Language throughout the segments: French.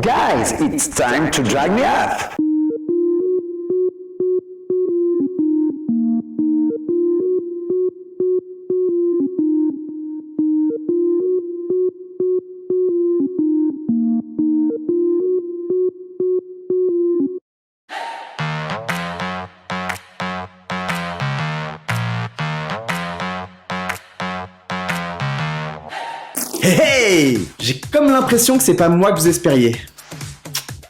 guys, it's time to drag me up. Hey! J'ai comme l'impression que c'est pas moi que vous espériez.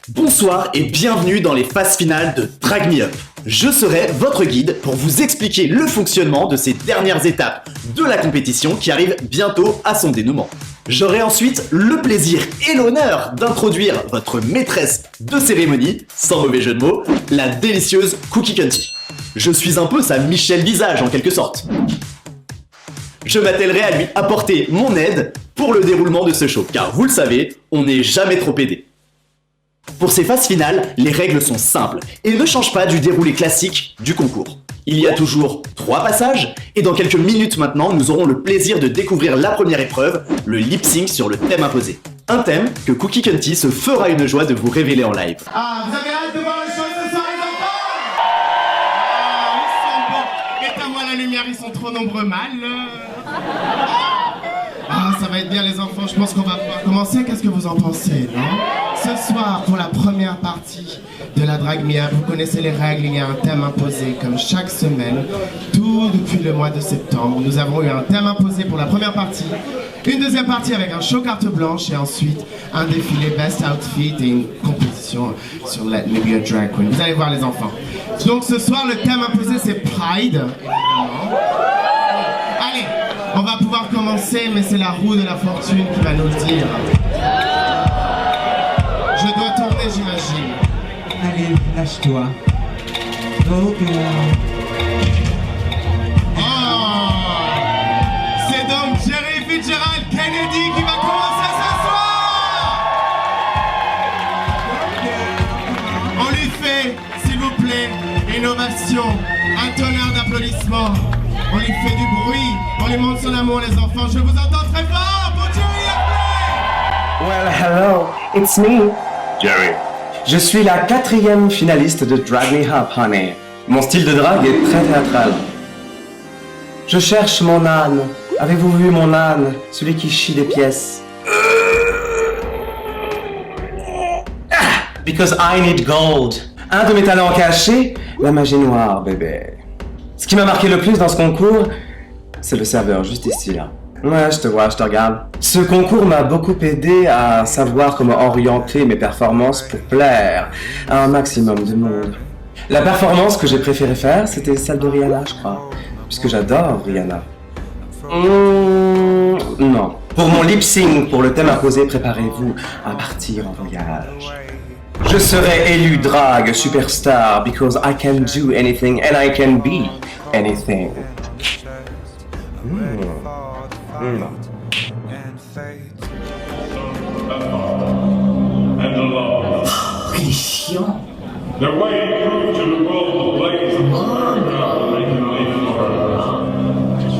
Bonsoir et bienvenue dans les phases finales de Drag Me Up. Je serai votre guide pour vous expliquer le fonctionnement de ces dernières étapes de la compétition qui arrive bientôt à son dénouement. J'aurai ensuite le plaisir et l'honneur d'introduire votre maîtresse de cérémonie, sans mauvais jeu de mots, la délicieuse Cookie Cunty. Je suis un peu sa Michel Visage en quelque sorte. Je m'attellerai à lui apporter mon aide pour le déroulement de ce show, car vous le savez, on n'est jamais trop aidé. Pour ces phases finales, les règles sont simples et ne changent pas du déroulé classique du concours. Il y a toujours 3 passages, et dans quelques minutes maintenant, nous aurons le plaisir de découvrir la première épreuve, le lip-sync sur le thème imposé. Un thème que Cookie Cunty se fera une joie de vous révéler en live. Ah, vous avez hâte de voir le show ce soir, les enfants? Ah, ils sont beaux. Éteins-moi la lumière, ils sont trop nombreux, mal. Ah, ça va être bien, les enfants. Je pense qu'on va pouvoir commencer. Qu'est-ce que vous en pensez, non? Ce soir, pour la première partie de la Drag Me Up, vous connaissez les règles. Il y a un thème imposé, comme chaque semaine, tout depuis le mois de septembre. Nous avons eu un thème imposé pour la première partie, une deuxième partie avec un show carte blanche et ensuite un défilé Best Outfit et une compétition sur Let Me Be a Drag Queen. Vous allez voir, les enfants. Donc ce soir, le thème imposé, c'est Pride, évidemment. Allez, on va pouvoir commencer, mais c'est la roue de la fortune qui va nous le dire. Je dois tourner, j'imagine. Allez, lâche-toi. Oh, Oh! C'est donc Jerry Fitzgerald Kennedy qui va commencer ce soir! On lui fait, s'il vous plaît, une ovation, un tonnerre d'applaudissements. On lui fait du bruit, on lui montre son amour, les enfants. Je vous entends très fort, bon Jerry, appelez! Well, hello, it's me. Jerry. Je suis la 4e finaliste de Drag Me Up, honey. Mon style de drague est très théâtral. Je cherche mon âne. Avez-vous vu mon âne, celui qui chie des pièces? Because I need gold. Un de mes talents cachés, la magie noire, bébé. Ce qui m'a marqué le plus dans ce concours, c'est le serveur juste ici, là. Ouais, je te vois, je te regarde. Ce concours m'a beaucoup aidé à savoir comment orienter mes performances pour plaire à un maximum de monde. La performance que j'ai préféré faire, c'était celle de Rihanna, je crois. Puisque j'adore Rihanna. Non. Pour mon lip-sync, pour le thème imposé, préparez-vous à partir en voyage. Je serai élu drag superstar because I can do anything and I can be anything. And the love. quel chiant. Their way through to the world of blaze and fire, making way for her.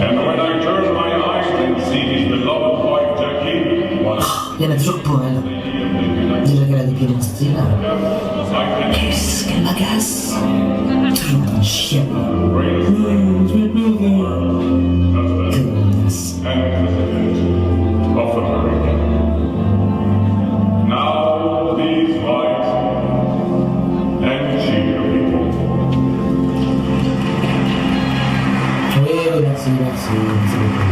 And when I turn my eyes and see his beloved wife Jackie, Il y en a toujours pour elle. Déjà qu'elle a dépié mon style. Qu'est-ce qu'elle m'agace. Toujours un chien. of America. Now please rise and cheer people. Oui, merci, merci beaucoup.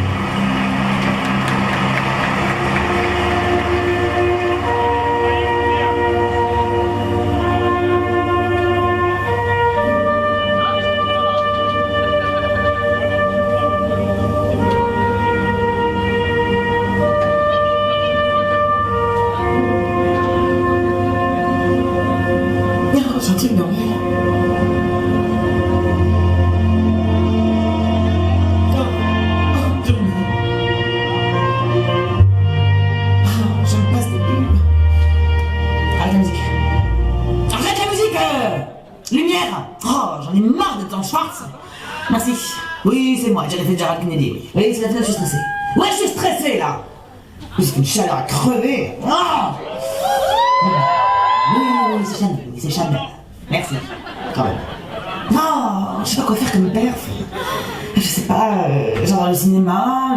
Merci. Oui, c'est moi, Jerry Fitzgerald Kennedy. Oui, c'est la finale, je suis stressé. Ouais, je suis stressé là. Oui, c'est une chaleur à crever. Ah Oui, c'est Chanel. Merci. Quand même. Non, je sais pas quoi faire comme père. Je sais pas, genre dans le cinéma.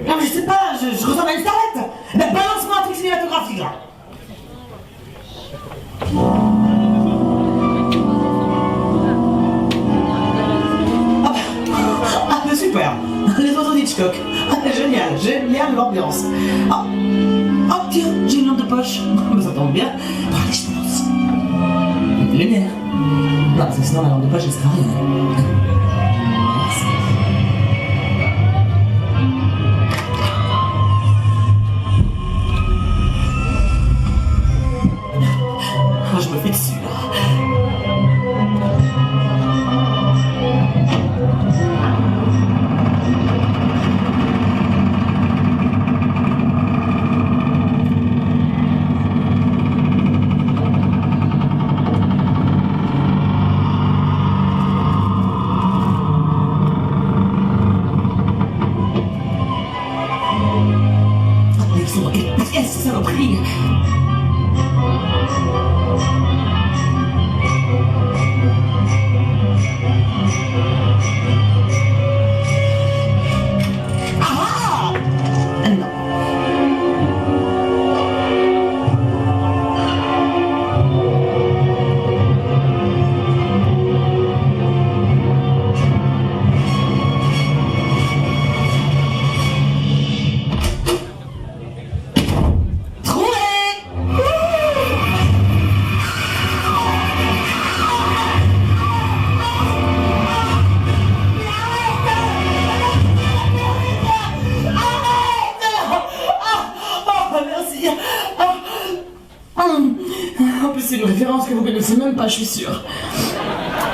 Non, mais je sais pas, je ressemble à une starlette. Ben, balance-moi un truc cinématographique, là. Ah, mais super. Les oiseaux d'Hitchcock. Génial l'ambiance. Oh, tiens, j'ai une lampe de poche. Ça tombe bien. Bon, allez, je pense. Une lumière. Non, parce que sinon la lampe de poche, elle sert à rien. Merci. Oh, je me fais dessus, là. Qu'est-ce que c'est saloperie? Ah! Non. En plus, c'est une référence que vous connaissez même pas, je suis sûre.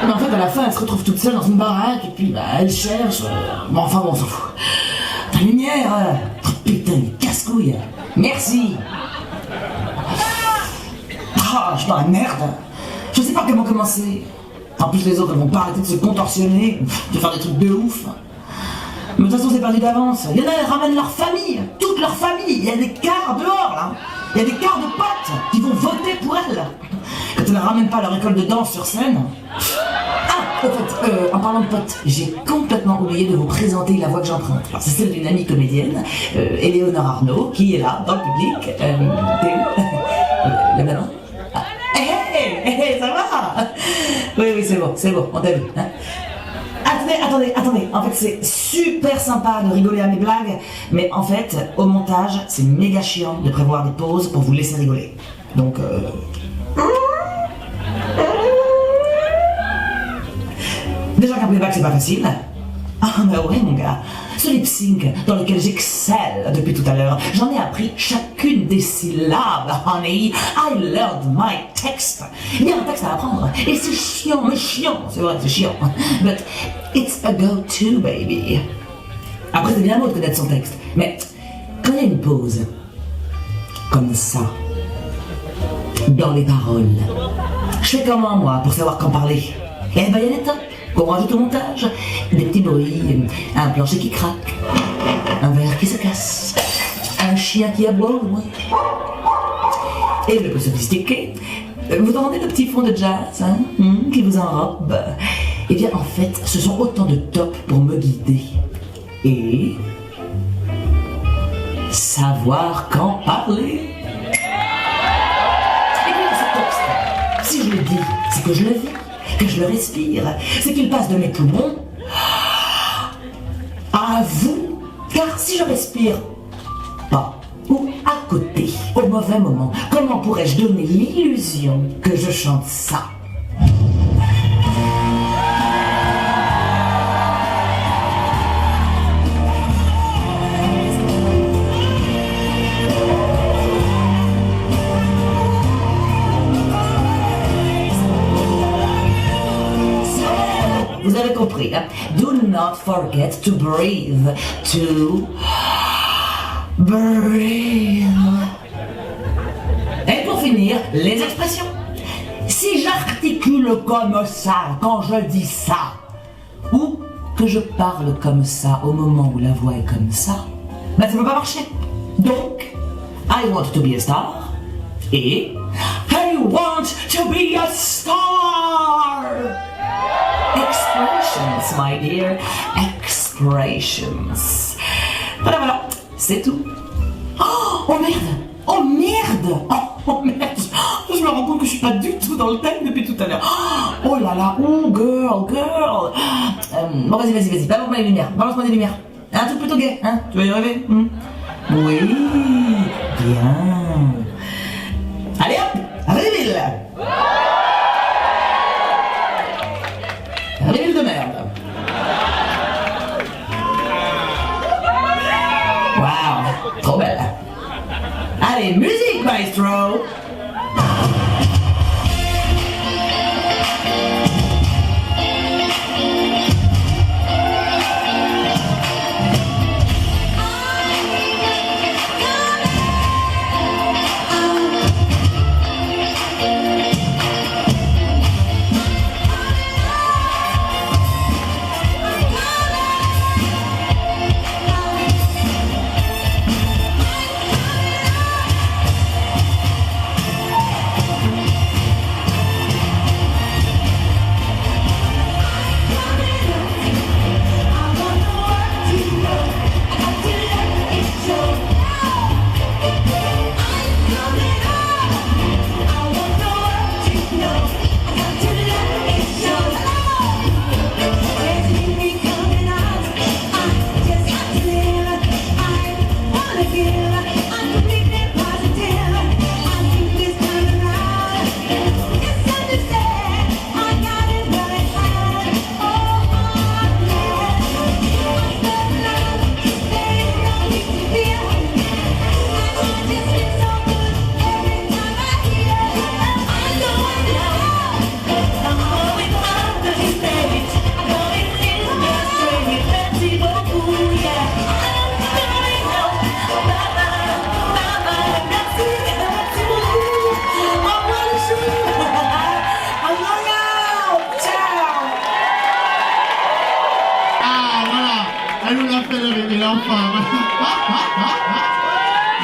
Mais en fait, à la fin, elle se retrouve toute seule dans une baraque, et puis, bah, elle cherche. Bon, enfin, bon, on s'en fout. Ta lumière, oh, putain, une casse-couille. Merci. Ah, je suis dans la merde. Je sais pas comment commencer. En plus, les autres, elles vont pas arrêter de se contorsionner, de faire des trucs de ouf. Mais de toute façon, c'est perdu d'avance. Il y en a, elles ramènent leur famille, toute leur famille. Il y a des cars dehors, là. Il y a des cars de potes qui vont voter pour elles. Quand elles ne ramènent pas leur école de danse sur scène. Ah, au fait, en parlant de potes, j'ai complètement oublié de vous présenter la voix que j'emprunte. Alors, c'est celle d'une amie comédienne, Éléonore Arnaud, qui est là, dans le public. T'es où? Le ballon? Ah. Ça va? Oui, c'est bon, on t'a vu. Hein? Attendez, en fait c'est super sympa de rigoler à mes blagues, mais en fait, au montage, c'est méga chiant de prévoir des pauses pour vous laisser rigoler. Donc, Déjà qu'un playback c'est pas facile. Ah bah ouais mon gars, ce lip sync dans lequel j'excelle depuis tout à l'heure, j'en ai appris chacune des syllabes, honey. I learned my text. Il y a un texte à apprendre, et c'est chiant, c'est vrai, c'est chiant. But it's a go-to, baby. Après c'est bien beau de connaître son texte, mais quand il y a une pause, comme ça, dans les paroles, je fais comment moi pour savoir quand parler? Eh ben il y a des temps qu'on rajoute au montage, des petits bruits, un plancher qui craque, un verre qui se casse, un chien qui aboie au loin. Et le plus sophistiqué, vous entendez le petit fond de jazz qui vous enrobe? Eh bien en fait, ce sont autant de tops pour me guider. Et savoir quand parler. Et bien ce texte, si je le dis, c'est que je le vis, que je le respire, c'est qu'il passe de mes poumons à vous. Car si je respire pas ou à côté, au mauvais moment, comment pourrais-je donner l'illusion que je chante ça? Vous avez compris, hein? Do not forget to breathe. To breathe. Et pour finir, les expressions. Si j'articule comme ça quand je dis ça, ou que je parle comme ça au moment où la voix est comme ça, ben ça ne peut pas marcher. Donc, I want to be a star et you want to be a star? Expressions, my dear. Expressions. Voilà, voilà. C'est tout. Oh merde! Oh merde! Oh merde! Je me rends compte que je suis pas du tout dans le thème depuis tout à l'heure. Oh là là! Oh girl! Bon vas-y, balance-moi les lumières. Balance-moi des lumières. Un truc plutôt gay, hein? Tu vas y arriver? Oui! Bien! Allez hop! Reveal! Reveal de merde! Waouh! Trop belle! Allez, musique, maestro! Elle nous l'a fait le réveil, enfin.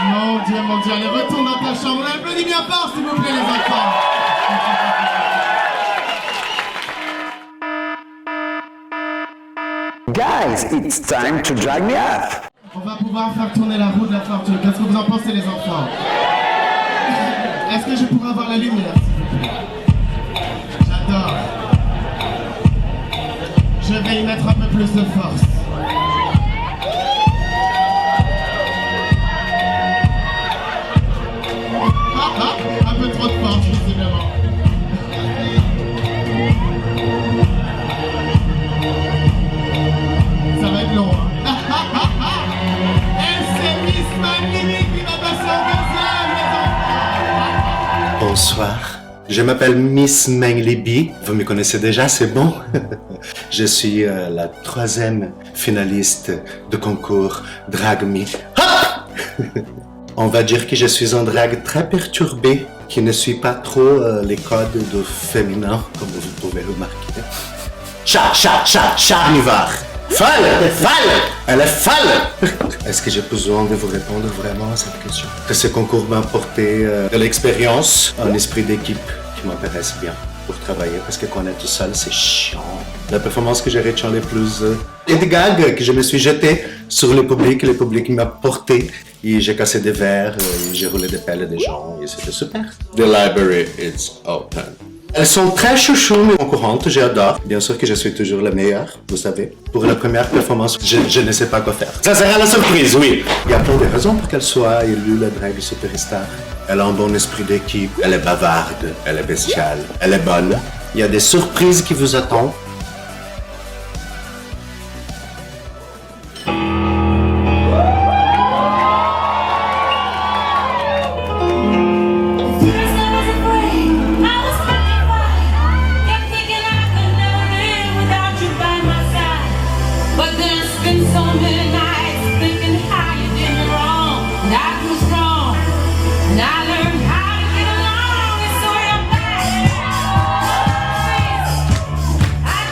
Mon Dieu, allez, retourne dans ta chambre. On applaudit bien fort, s'il vous plaît, les enfants. Guys, it's time to drag me off. On va pouvoir faire tourner la roue de la fortune. Qu'est-ce que vous en pensez, les enfants? Est-ce que je pourrais avoir la lumière, s'il vous plaît? J'adore. Je vais y mettre un peu plus de force. Un peu trop de force, visiblement. Ça va être long, hein. Et c'est Miss Magnifique qui va passer en deuxième, les enfants. Bonsoir. Je m'appelle Miss Mangliby. Vous me connaissez déjà, c'est bon? Je suis la 3e finaliste du concours Drag Me. On va dire que je suis un drag très perturbé, qui ne suit pas trop les codes de féminin, comme vous pouvez remarquer. Charnivore! Folle! Elle est folle! Est-ce que j'ai besoin de vous répondre vraiment à cette question? Que ce concours m'a apporté de l'expérience, un esprit d'équipe qui m'intéresse bien pour travailler, parce que quand on est tout seul, c'est chiant. La performance que j'ai retiens le plus, et des gags que je me suis jeté sur le public m'a porté, et j'ai cassé des verres, et j'ai roulé des pelles des gens, et c'était super. The library is open. Elles sont très chouchounes et concurrentes, j'adore. Bien sûr que je suis toujours la meilleure, vous savez. Pour la première performance, je ne sais pas quoi faire. Ça sera la surprise, oui. Il y a plein de raisons pour qu'elle soit élue la drag superstar. Elle a un bon esprit d'équipe, elle est bavarde, elle est bestiale, elle est bonne. Il y a des surprises qui vous attendent. I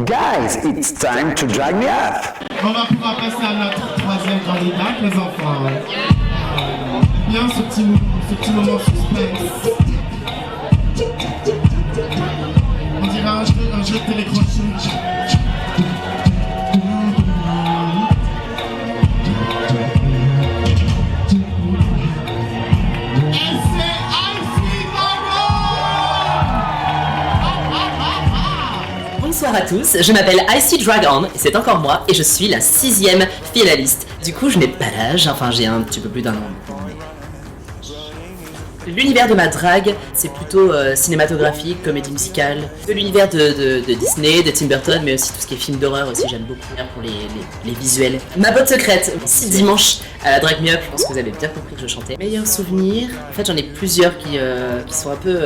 Guys, it's time to drag me up. On va pouvoir passer à notre troisième candidat, les enfants. Bien ce petit moment suspense. On dirait un jeu de télécrochet. Bonsoir à tous, je m'appelle Icy Dragon, et c'est encore moi, et je suis la 6e finaliste. Du coup, je n'ai pas l'âge, enfin j'ai un petit peu plus d'un an maintenant. L'univers de ma drague, c'est plutôt cinématographique, comédie musicale, de l'univers de Disney, de Tim Burton, mais aussi tout ce qui est film d'horreur aussi, j'aime beaucoup pour les visuels. Ma botte secrète, 6 dimanches à la Drag Me Up, je pense que vous avez bien compris que je chantais. Meilleurs souvenirs, en fait j'en ai plusieurs qui sont un peu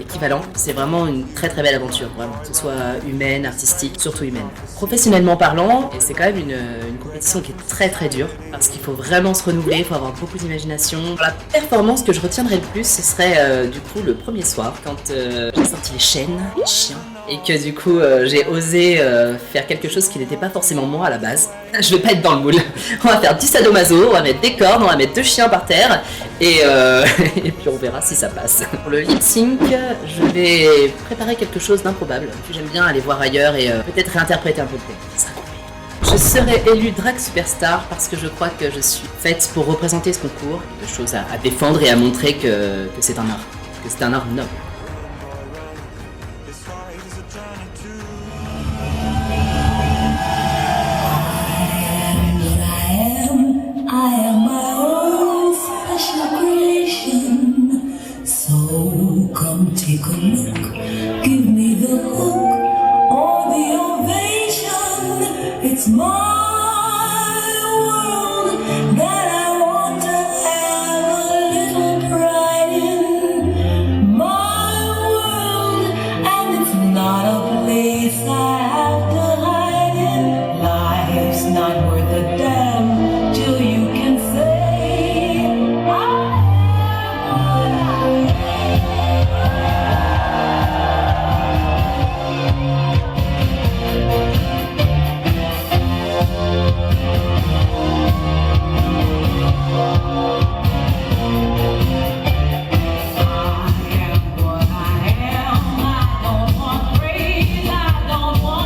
équivalents. C'est vraiment une très très belle aventure, vraiment, que ce soit humaine, artistique, surtout humaine. Professionnellement parlant, et c'est quand même une compétition qui est très très dure, parce qu'il faut vraiment se renouveler, il faut avoir beaucoup d'imagination. La performance que je retiendrai le plus, ce serait du coup le premier soir, quand j'ai sorti les chaînes, les chiens, et que du coup j'ai osé faire quelque chose qui n'était pas forcément moi à la base. Je vais pas être dans le moule. On va faire du sadomaso, on va mettre des cordes, on va mettre 2 chiens par terre, et puis on verra si ça passe. Pour le lip sync, je vais préparer quelque chose d'improbable. J'aime bien aller voir ailleurs et peut-être réinterpréter un peu plus. Ça sera cool. Je serai élue Drag Superstar parce que je crois que je suis faite pour représenter ce concours, quelque chose à défendre et à montrer que c'est un art, que c'est un art noble. I am my own special creation. So come take a look, give me the hook or the ovation. It's my world that I want to have a little pride in. My world, and it's not a place I have to hide in. Life's not worth a damn till you can say I am. I am what I am. I don't want praise, I don't want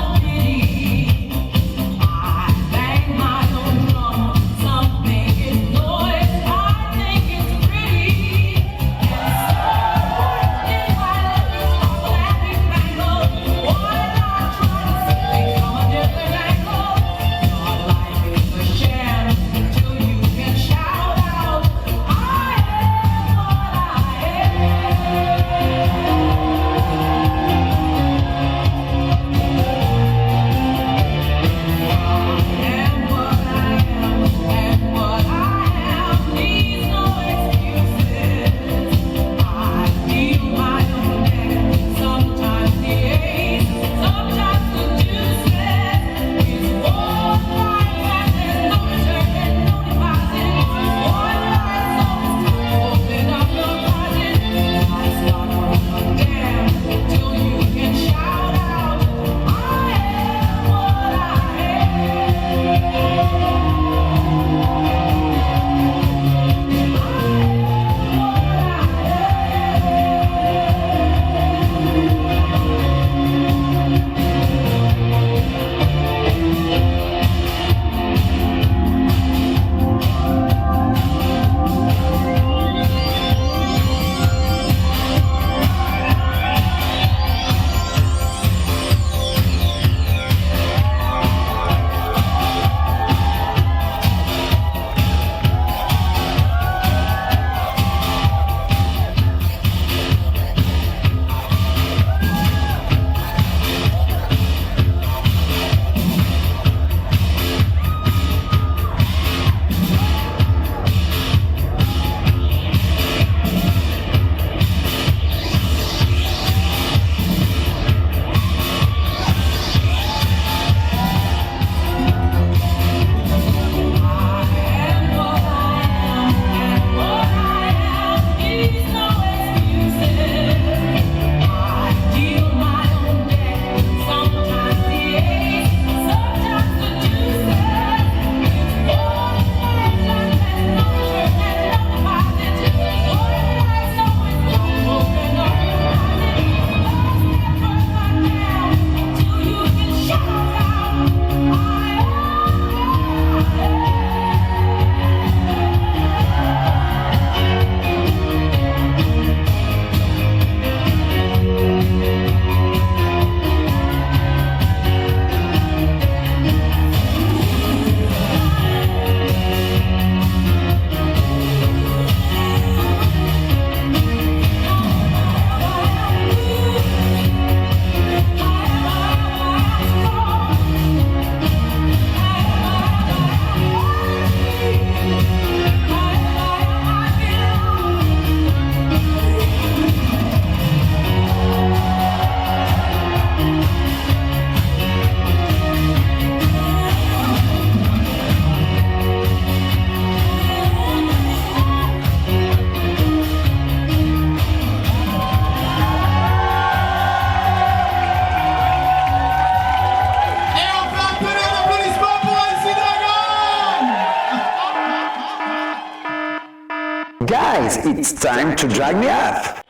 it's time to drag me up.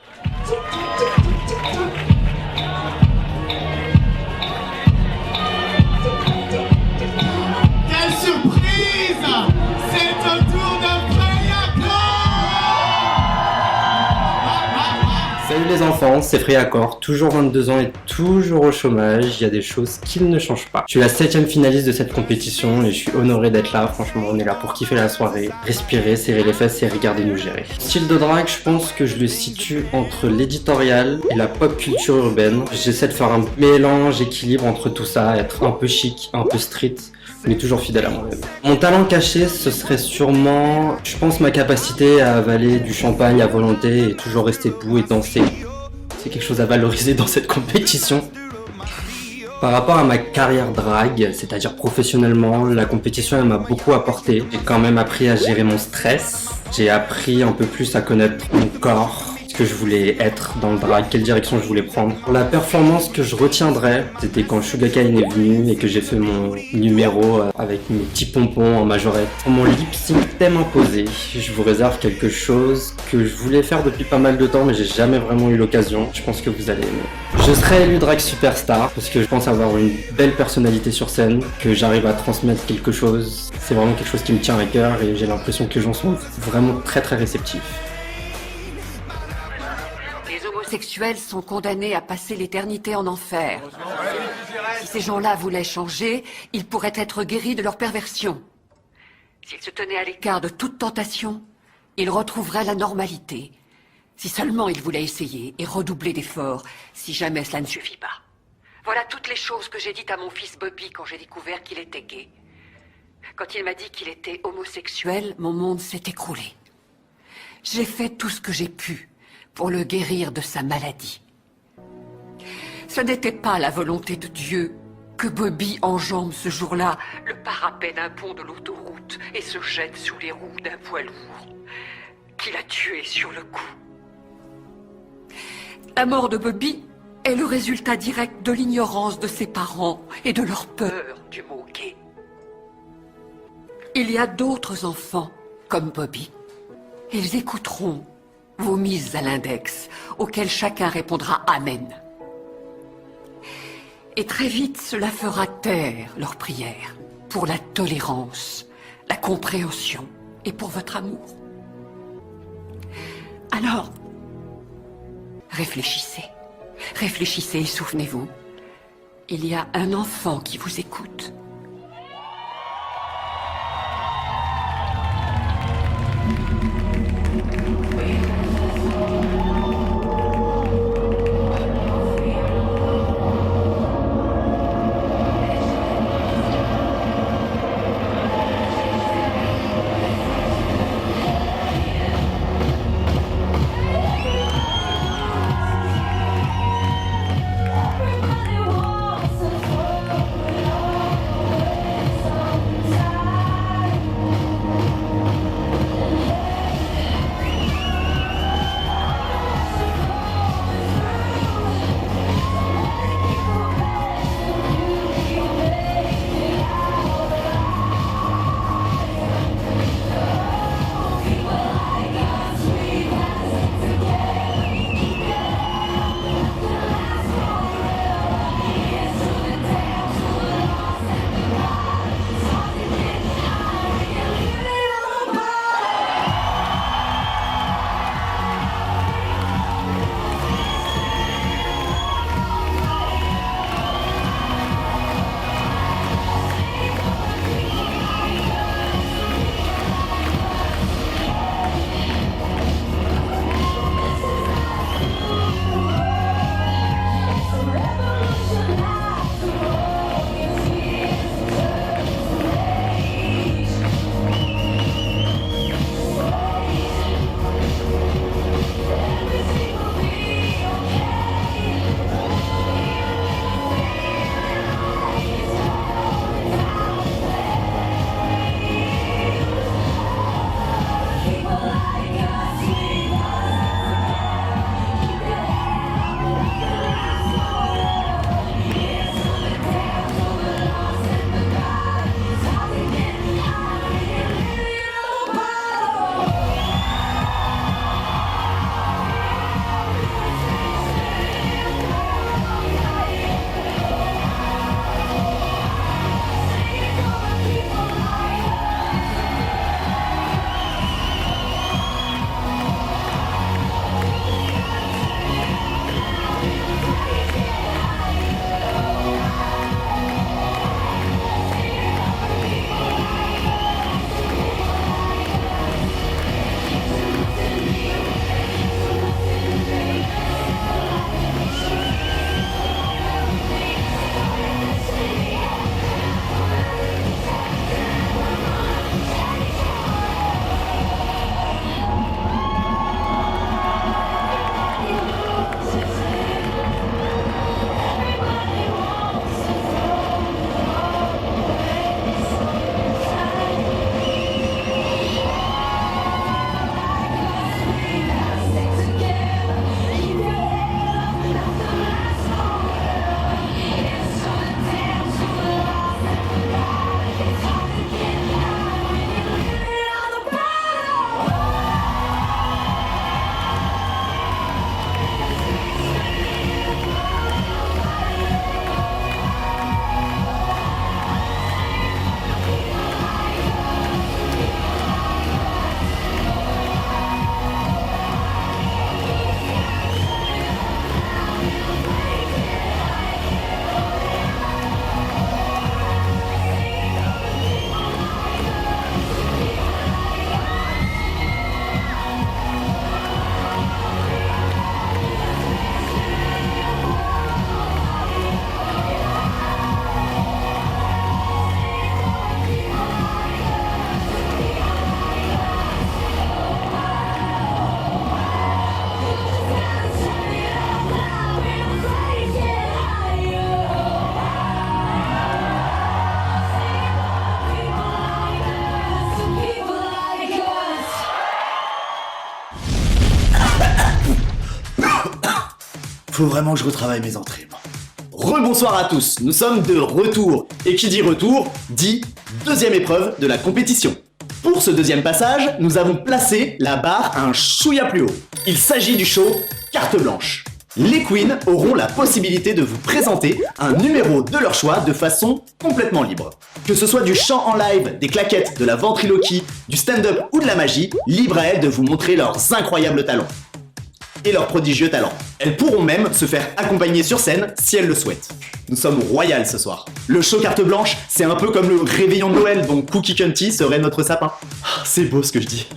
Quelle surprise! C'est au tour de Freya. Salut les enfants, c'est Freya Cor, toujours 22 ans et toujours au chômage, il y a des choses qui ne changent pas. Je suis la 7ème finaliste de cette compétition et je suis honoré d'être là, franchement on est là pour kiffer la soirée, respirer, serrer les fesses et regarder nous gérer. Style de drague, je pense que je le situe entre l'éditorial et la pop culture urbaine. J'essaie de faire un mélange, équilibre entre tout ça, être un peu chic, un peu street, mais toujours fidèle à moi-même. Mon talent caché, ce serait sûrement, je pense, ma capacité à avaler du champagne à volonté et toujours rester debout et danser. C'est quelque chose à valoriser dans cette compétition. Par rapport à ma carrière drague, c'est-à-dire professionnellement, la compétition elle m'a beaucoup apporté. J'ai quand même appris à gérer mon stress. J'ai appris un peu plus à connaître mon corps, ce que je voulais être dans le drag, quelle direction je voulais prendre. Pour la performance que je retiendrai, c'était quand Sugar Cane est venu et que j'ai fait mon numéro avec mes petits pompons en majorette. Pour mon lip sync thème imposé, je vous réserve quelque chose que je voulais faire depuis pas mal de temps mais j'ai jamais vraiment eu l'occasion. Je pense que vous allez aimer. Je serai élu drag superstar parce que je pense avoir une belle personnalité sur scène, que j'arrive à transmettre quelque chose. C'est vraiment quelque chose qui me tient à cœur et j'ai l'impression que les gens sont vraiment très réceptifs. Les homosexuels sont condamnés à passer l'éternité en enfer. Si ces gens-là voulaient changer, ils pourraient être guéris de leur perversion. S'ils se tenaient à l'écart de toute tentation, ils retrouveraient la normalité. Si seulement ils voulaient essayer et redoubler d'efforts, si jamais cela ne suffit pas. Voilà toutes les choses que j'ai dites à mon fils Bobby quand j'ai découvert qu'il était gay. Quand il m'a dit qu'il était homosexuel, mon monde s'est écroulé. J'ai fait tout ce que j'ai pu pour le guérir de sa maladie. Ce n'était pas la volonté de Dieu que Bobby enjambe ce jour-là le parapet d'un pont de l'autoroute et se jette sous les roues d'un poids lourd, qu'il a tué sur le coup. La mort de Bobby est le résultat direct de l'ignorance de ses parents et de leur peur du mot gay. Il y a d'autres enfants comme Bobby. Ils écouteront vos mises à l'index, auxquelles chacun répondra Amen. Et très vite, cela fera taire leurs prières pour la tolérance, la compréhension et pour votre amour. Alors, réfléchissez. Réfléchissez et souvenez-vous, il y a un enfant qui vous écoute. Faut vraiment que je retravaille mes entrées. Rebonsoir à tous, nous sommes de retour. Et qui dit retour, dit deuxième épreuve de la compétition. Pour ce deuxième passage, nous avons placé la barre un chouïa plus haut. Il s'agit du show Carte Blanche. Les queens auront la possibilité de vous présenter un numéro de leur choix de façon complètement libre. Que ce soit du chant en live, des claquettes, de la ventriloquie, du stand-up ou de la magie, libre à elles de vous montrer leurs incroyables talents. Et leurs prodigieux talents. Elles pourront même se faire accompagner sur scène si elles le souhaitent. Nous sommes royales ce soir. Le show Carte Blanche, c'est un peu comme le réveillon de Noël dont Cookie Cunty serait notre sapin. C'est beau ce que je dis.